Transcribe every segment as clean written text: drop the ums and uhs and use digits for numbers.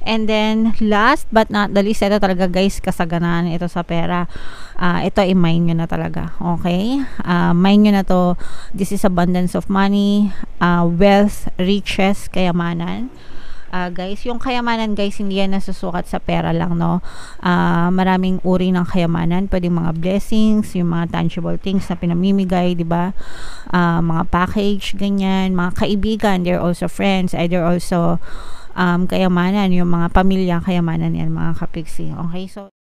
And then, last but not the least, ito talaga guys, kasaganaan ito sa pera. Ito i-mine nyo na talaga. Okay? Mine nyo na to. This is abundance of money, wealth, riches, kayamanan. Guys, yung kayamanan guys, hindi yan nasusukat sa pera lang, no? Maraming uri ng kayamanan, pwedeng mga blessings, yung mga tangible things na pinamimigay, di ba? Mga package, ganyan, mga kaibigan, they're also friends, either also kayamanan, yung mga pamilya, kayamanan yan, mga kapiksi. Okay, so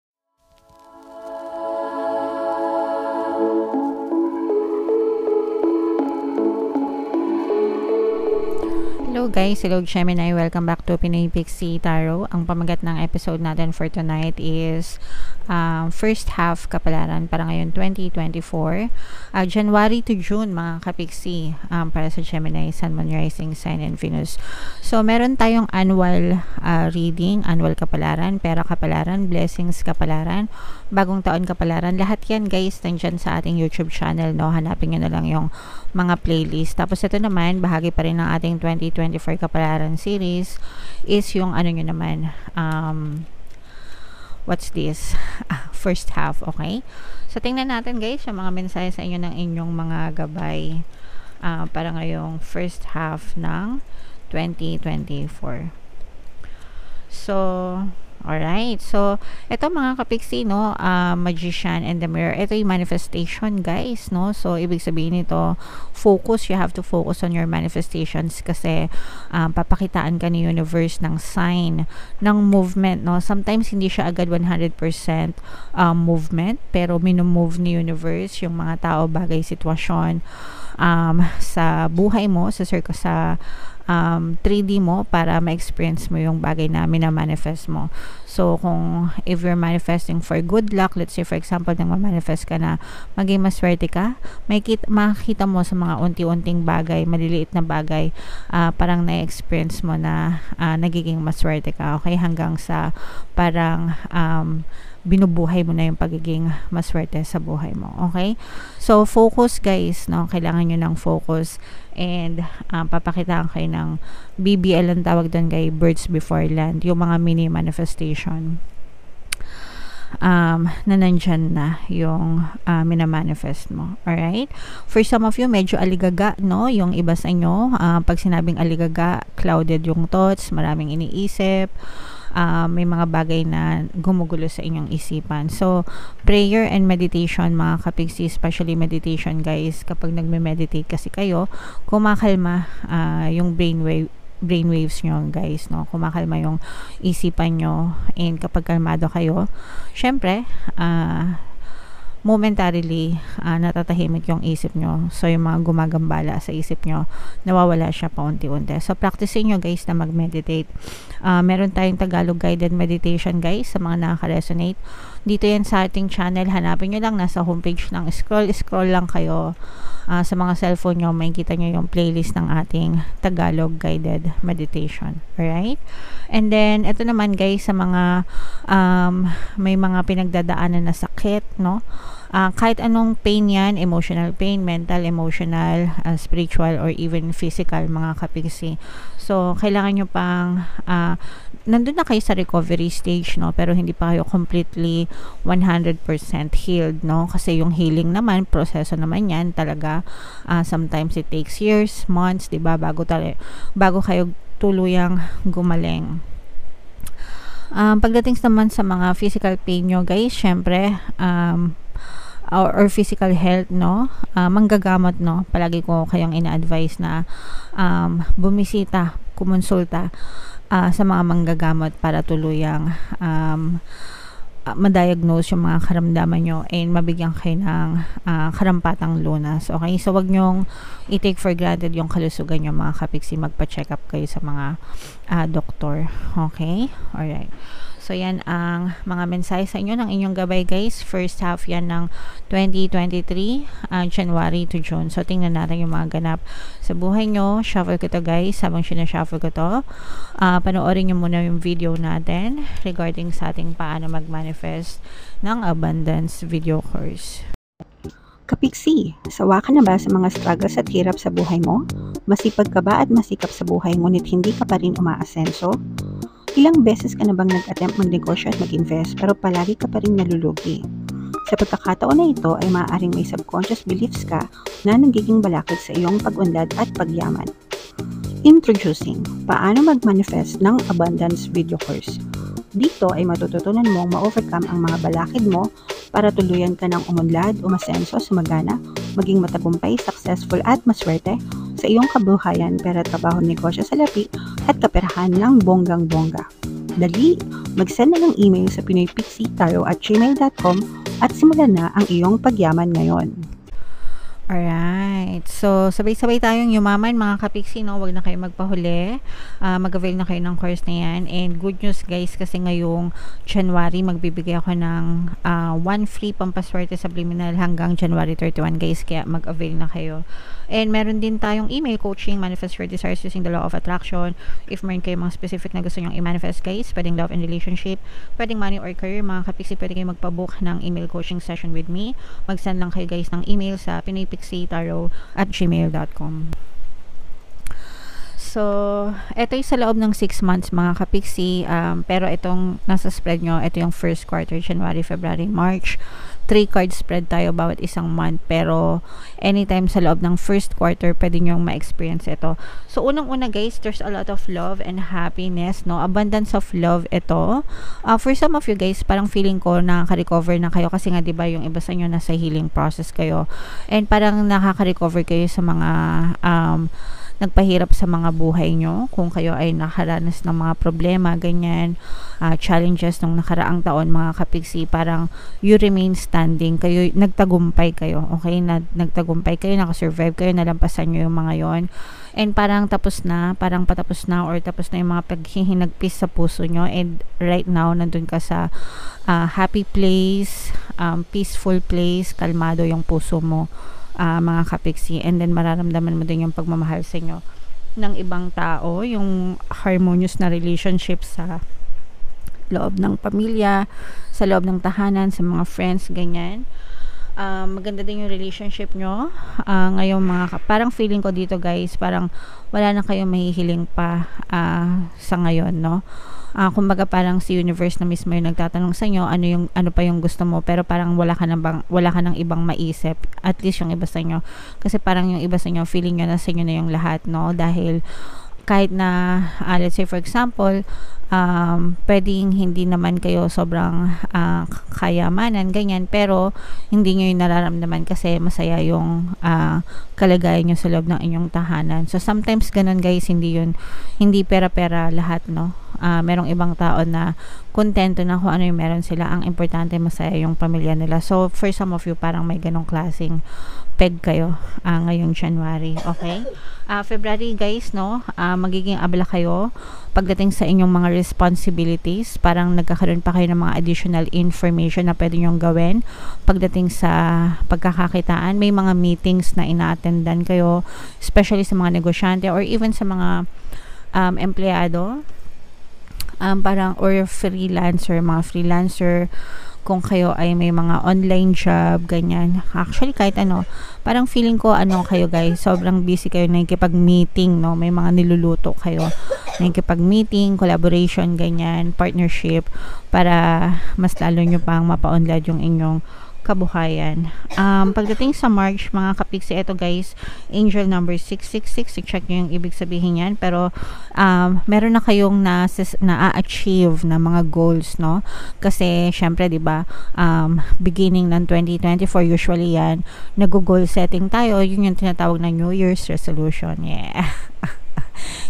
hello guys, hello Gemini, welcome back to Pinoy Pixie Tarot. Ang pamagat ng episode natin for tonight is first half kapalaran para ngayon 2024, January to June mga kapixie, para sa Gemini, Sun, Moon, Rising Sign, and Venus. So meron tayong annual reading, annual kapalaran, pera kapalaran, blessings kapalaran, bagong taon kapalaran. Lahat yan guys nandyan sa ating YouTube channel, no? Hanapin nyo na lang yung mga playlist. Tapos ito naman, bahagi pa rin ng ating 2024 kapalaran series is yung ano nyo naman, what's this? First half, okay? So tingnan natin guys yung mga mensahe sa inyo ng inyong mga gabay para ngayong first half ng 2024. So alright, so ito mga kapiksi, no, Magician and the Mirror, ito yung manifestation guys, no? So ibig sabihin nito, focus, you have to focus on your manifestations kasi papakitaan ka ni universe ng sign ng movement, no? Sometimes hindi siya agad 100% movement, pero minumove ni universe yung mga tao, bagay, sitwasyon sa buhay mo, sa 3D mo para ma-experience mo yung bagay na mina-manifest mo. So, kung if you're manifesting for good luck, let's say for example, nang ma-manifest ka na maging maswerte ka, makikita mo sa mga unti-unting bagay, maliliit na bagay, parang na-experience mo na nagiging maswerte ka, okay? Hanggang sa parang binubuhay mo na yung pagiging maswerte sa buhay mo, okay? So, focus guys, no? Kailangan nyo ng focus and papakitaan kayo ng BBL ang tawag doon kay Birds Before Land, yung mga mini manifestation na nandyan na yung minamanifest mo. Alright? For some of you, medyo aligaga, no? Yung iba sa inyo, pag sinabing aligaga, clouded yung thoughts, maraming iniisip, may mga bagay na gumugulo sa inyong isipan. So, prayer and meditation mga kapiksi, especially meditation guys, kapag nagme-meditate kasi kayo, kumakalma yung brainwaves nyo guys, no? Kumakalma yung isipan nyo, and kapag kalmado kayo, syempre momentarily natatahimik yung isip nyo. So yung mga gumagambala sa isip nyo, nawawala siya paunti-unti. So practicein nyo guys na mag-meditate. Meron tayong Tagalog guided meditation guys sa mga nakaka-resonate. Dito yan sa ating channel, hanapin nyo lang, nasa homepage lang, scroll lang kayo. Sa mga cellphone nyo, makikita nyo yung playlist ng ating Tagalog guided meditation. Alright? And then, ito naman guys, sa mga may mga pinagdadaanan na sakit, no? Kahit anong pain yan, emotional pain, mental, emotional, spiritual, or even physical, mga kapiksi. So, kailangan nyo pang nandun na kayo sa recovery stage, no? Pero hindi pa kayo completely 100% healed, no? Kasi yung healing naman, proseso naman yan talaga. Sometimes it takes years, months, diba? Bago kayo tuluyang gumaling. Pagdating naman sa mga physical pain nyo, guys, syempre, or physical health, no? Manggagamot, no? Palagi ko kayong ina-advise na bumisita, kumonsulta sa mga manggagamot para tuluyang ma-diagnose yung mga karamdaman nyo and mabigyan kayo ng karampatang lunas. Okay? So, wag nyong i-take for granted yung kalusugan nyo mga kapiksi. Magpa-check up kayo sa mga doktor. Okay? Alright. So, yan ang mga mensahe sa inyo ng inyong gabay guys. First half yan ng 2023, January to June. So, tingnan natin yung mga ganap sa buhay nyo. Shuffle ko to guys. Habang sinashuffle ko to, panoorin nyo muna yung video natin regarding sa ating paano mag-manifest ng abundance video course. Kapiksi, sawa ka na ba sa mga struggles at hirap sa buhay mo? Masipag ka ba at masikap sa buhay ngunit hindi ka pa rin umaasenso? Ilang beses ka na bang nag-attempt magnegosyo at mag-invest pero palagi ka pa rin nalulugi? Sa pagkakataon na ito ay maaaring may subconscious beliefs ka na nagiging balakid sa iyong pag-unlad at pagyaman. Introducing, paano mag-manifest ng abundance video course. Dito ay matututunan mong ma-overcome ang mga balakid mo para tuluyan ka ng umunlad, umasenso, sumagana, maging matagumpay, successful at maswerte sa iyong kabuhayan, pera, trabaho, negosyo, salapi at kaperahan ng bonggang-bongga. Dali, mag-send na ng email sa pinoypixie@gmail.com at simulan na ang iyong pagyaman ngayon. Alright. So, sabay-sabay tayong yumaman mga kapiksi, no? Huwag na kayo magpahuli. Mag-avail na kayo ng course na yan. And good news guys, kasi ngayong January, magbibigay ako ng 1 free pampaswerte subliminal hanggang January 31 guys. Kaya mag-avail na kayo. And meron din tayong email coaching, manifest your desires using the law of attraction. If meron kayo mga specific na gusto nyong i-manifest guys, pwedeng love and relationship, pwedeng money or career, mga kapiksi, pwede kayo magpabook ng email coaching session with me. Mag-send lang kayo guys ng email sa pinoypixie@gmail.com. So, ito yung sa loob ng 6 months mga kapiksi, pero itong nasa spread nyo, ito yung first quarter, January, February, March. 3 card spread tayo bawat isang month, pero anytime sa loob ng first quarter, pwede nyong ma-experience ito. So, unang-una guys, there's a lot of love and happiness, no? Abundance of love ito. For some of you guys, parang feeling ko nakaka-recover na kayo kasi nga, diba, yung iba sa inyo nasa healing process kayo. And parang nakaka-recover kayo sa mga nagpahirap sa mga buhay nyo, kung kayo ay nakaranas ng mga problema, ganyan, challenges nung nakaraang taon mga kapiksi, parang you remain standing, kayo, nagtagumpay kayo, okay, nagtagumpay kayo, nakasurvive kayo, nalampasan nyo yung mga yon, and parang tapos na, parang patapos na, or tapos na yung mga paghihinagpis sa puso nyo, and right now, nandun ka sa happy place, peaceful place, kalmado yung puso mo, mga kapiksi, and then mararamdaman mo din yung pagmamahal sa inyo ng ibang tao, yung harmonious na relationship sa loob ng pamilya, sa loob ng tahanan, sa mga friends, ganyan. Maganda din yung relationship nyo ngayon parang feeling ko dito guys, parang wala na kayong mahihiling pa sa ngayon, no? Kumbaga parang si universe na mismo yung nagtatanong sa inyo ano pa yung gusto mo, pero parang wala ka nang ibang maisip, at least yung iba sa inyo, kasi parang yung iba sa inyo feeling nyo na sa inyo na yung lahat, no? Dahil kahit na let's say for example, pwedeng hindi naman kayo sobrang kayamanan, ganyan, pero hindi nyo yung nararamdaman kasi masaya yung kalagayan nyo sa loob ng inyong tahanan. So sometimes ganun guys, hindi pera-pera lahat, no? Merong ibang tao na kontento na kung ano yung meron sila, ang importante masaya yung pamilya nila. So for some of you, parang may ganong klaseng peg kayo ngayong January, okay? February guys, no, magiging abala kayo pagdating sa inyong mga responsibilities, parang nagkakaroon pa kayo ng mga additional information na pwede nyong gawin pagdating sa pagkakakitaan. May mga meetings na ina-attendan kayo, especially sa mga negosyante or even sa mga empleyado, parang, or mga freelancer, kung kayo ay may mga online job, ganyan. Actually, kahit ano, parang feeling ko, kayo guys, sobrang busy kayo, nakikipag-meeting, no? May mga niluluto kayo, nakikipag-meeting, collaboration, ganyan, partnership, para mas lalo nyo pang mapaunlad yung inyong kabuhayan. Pagdating sa March, mga kapiksi, ito guys, angel number 666, i-check nyo yung ibig sabihin yan, pero meron na kayong na-achieve na mga goals, no? Kasi syempre, di ba, beginning ng 2024, usually yan, nag-goal setting tayo, yun yung tinatawag na New Year's resolution. Yeah.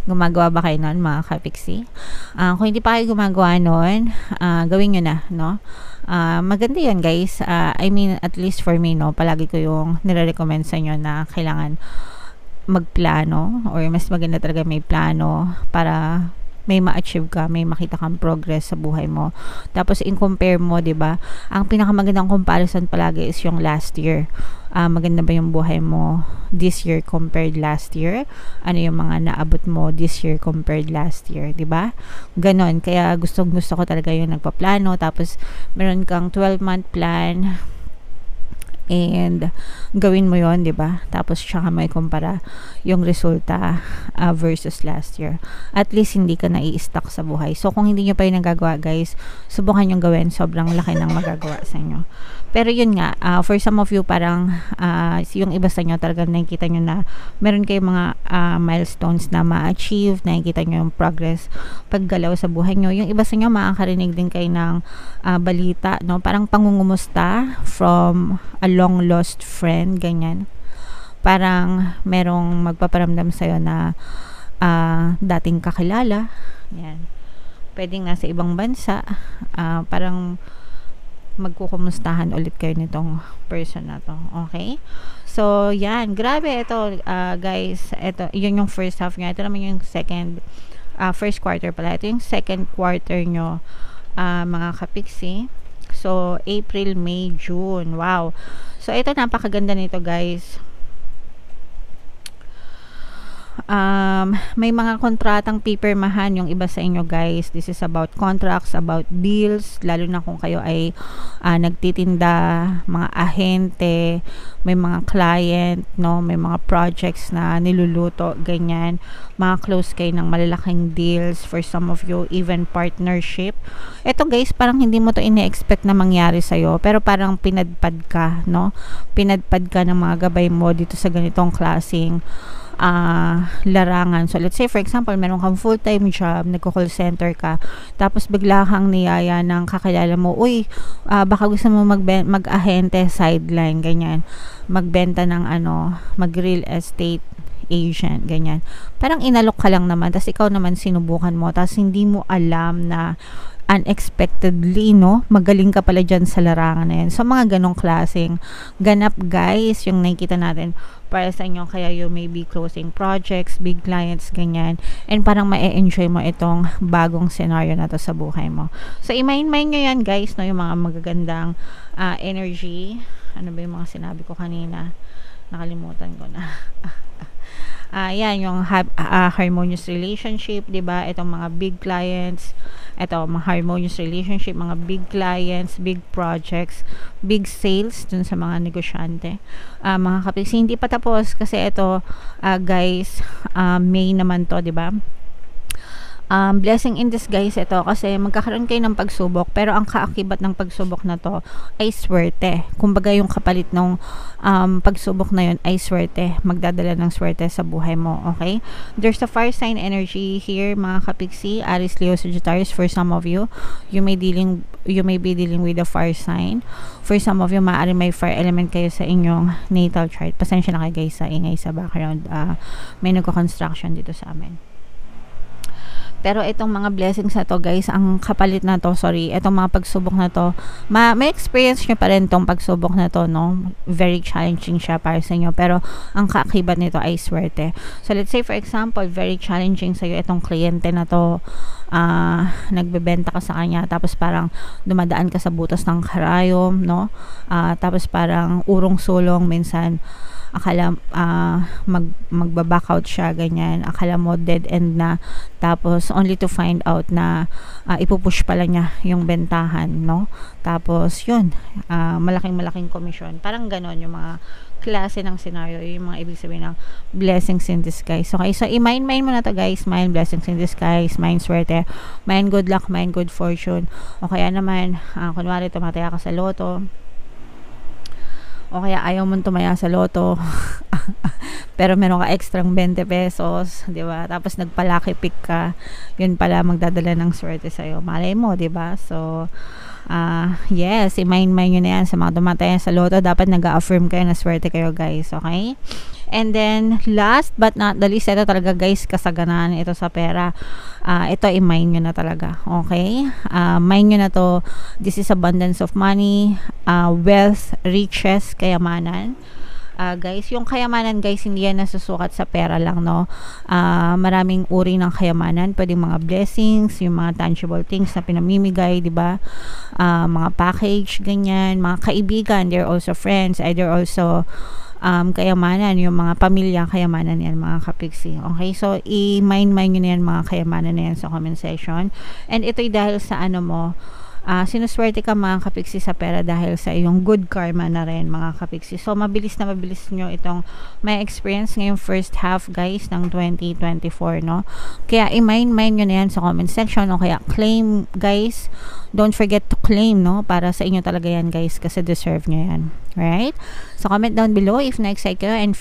Gumagawa ba kayo nun, mga kapiksi? Kung hindi pa kayo gumagawa nun, gawin nyo na, no? Maganda yan guys. I mean, at least for me, no, palagi ko yung nire-recommend sa inyo na kailangan magplano, or mas maganda talaga may plano para may ma-achieve ka, may makita kang progress sa buhay mo. Tapos in-compare mo, 'di ba? Ang pinakamagandang comparison palagi is yung last year. Maganda ba yung buhay mo this year compared last year? Ano yung mga naabot mo this year compared last year, 'di ba? Ganon. Kaya gusto ko talaga yung nagpaplano, tapos meron kang 12-month plan, and gawin mo yon, di ba? Tapos tsaka may kumpara yung resulta versus last year. At least hindi ka nai-stuck sa buhay. So kung hindi nyo pa yung nagagawa, guys, subukan yung gawin. Sobrang laki ng magagawa sa inyo. Pero yun nga, for some of you, parang yung iba sa inyo talagang nakikita nyo na meron kayong mga milestones na ma-achieve, nakikita nyo yung progress paggalaw sa buhay nyo. Yung iba sa inyo, makakarinig din kayo ng balita, no? Parang pangungumusta from a long lost friend, ganyan. Parang merong magpaparamdam sa'yo na dating kakilala, yan. Pwedeng nasa ibang bansa, parang magkukumustahan ulit kayo nitong person na to. Okay? So, yan. Grabe ito, guys. Ito, yun yung first half nyo. Ito naman yung first quarter pala. Ito yung second quarter nyo, mga kapiksi. So, April, May, June. Wow. So, ito napakaganda nito, guys. May mga kontratang pipirmahan yung iba sa inyo, guys. This is about contracts, about deals, lalo na kung kayo ay nagtitinda, mga ahente, may mga client, no, may mga projects na niluluto, ganyan, mga close kayo ng malalaking deals, for some of you even partnership. Ito, guys, parang hindi mo to ine-expect na mangyari sa'yo, pero parang pinadpad ka, no, pinadpad ka ng mga gabay mo dito sa ganitong klaseng larangan. So let's say for example, meron kang full-time job, nagko-call center ka, tapos bigla kang niyaya ng kakilala mo, uy, baka gusto mo mag-ahente, sideline, ganyan, magbenta ng mag-real estate agent, ganyan. Parang inalok ka lang naman, tapos ikaw naman sinubukan mo, tapos hindi mo alam na unexpectedly, no, magaling ka pala dyan sa larangan na yan. So mga ganong klaseng ganap, guys, yung nakikita natin para sa inyo. Kaya you may be closing projects, big clients, ganyan, and parang ma-enjoy mo itong bagong scenario na to sa buhay mo. So i-mind nyo yan, guys, no, yung mga magagandang energy. Ano ba yung mga sinabi ko kanina? Nakalimutan ko na. Yan, yung harmonious relationship, diba? Itong mga big clients, ito, mga harmonious relationship, mga big clients, big projects, big sales dun sa mga negosyante. Mga kapiksi, hindi pa tapos kasi ito, guys, May naman to, diba? Blessing in disguise ito kasi magkakaroon kayo ng pagsubok, pero ang kaakibat ng pagsubok na to ay swerte. Kumbaga yung kapalit ng pagsubok na yun ay swerte, magdadala ng swerte sa buhay mo. Okay, there's a fire sign energy here, mga kapiksi, Aries, Leo, Sagittarius. For some of you, you may be dealing with a fire sign. For some of you, maaari may fire element kayo sa inyong natal chart. Pasensya na kayo, guys, sa ingay sa background. May nagko-construction dito sa amin. Pero itong mga blessings na to, guys, ang kapalit na to, itong mga pagsubok na to, may experience nyo pa rin tong pagsubok na to, no? Very challenging siya para sa inyo, pero ang kaakibat nito ay swerte. So let's say for example, very challenging sa'yo itong kliyente na to, nagbebenta ka sa kanya, tapos parang dumadaan ka sa butas ng karayom, no? Tapos parang urong-sulong, minsan akala magbaback out siya, ganyan, akala mo dead end na, tapos only to find out na ipupush pala niya yung bentahan, no? Tapos yun, malaking komisyon, parang ganon yung mga klase ng scenario, yung mga ibig sabihin ng blessings in disguise. Okay, so i-mind mo na to, guys. Mind blessings in disguise, mind swerte, mind good luck, mind good fortune. O kaya naman, kunwari tumataya ka sa loto, o kaya ayaw mong tumaya sa loto pero meron ka extrang 20 pesos, di ba? Tapos nagpalaki pick ka, yun pala magdadala ng swerte sa'yo. Malay mo, di ba? So yes, i-mind nyo na yan sa mga tumataya sa loto. Dapat nag-affirm kayo na swerte kayo, guys. Okay? And then last but not the least, ito talaga, guys, kasaganaan ito sa pera. Ito i-mind nyo na talaga. Okay? Mind nyo na to. This is abundance of money, wealth, riches, kayamanan. Guys, yung kayamanan, guys, hindi yan nasusukat sa pera lang, no? Maraming uri ng kayamanan. Pwedeng mga blessings, yung mga tangible things na pinamimigay, di ba? Mga package, ganyan, mga kaibigan, they're also friends, either also kayamanan, yung mga pamilya, kayamanan yan, mga kapiksi. Okay, so i-mind nyo na yan, mga kayamanan na yan sa comment section. And ito'y dahil sa Sinuswerte ka mga kapiksi sa pera dahil sa iyong good karma na rin mga kapiksi. So mabilis na mabilis nyo itong may experience ngayong first half guys ng 2024, no? Kaya i-mind nyo na yan sa comment section, o kaya claim guys, don't forget to claim, no? Para sa inyo talaga yan guys, kasi deserve nyo yan. Right? So comment down below if na-excite kayo and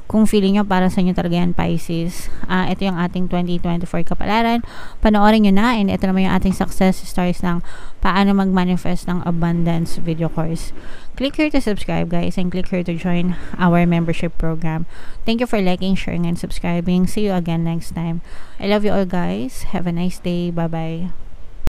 kung feeling nyo para sa inyo talaga yan Pisces. Ito yung ating 2024 kapalaran. Panoorin nyo na, and ito naman yung ating success stories ng paano mag-manifest ng abundance video course. Click here to subscribe guys, and click here to join our membership program. Thank you for liking, sharing, and subscribing. See you again next time. I love you all guys. Have a nice day. Bye bye.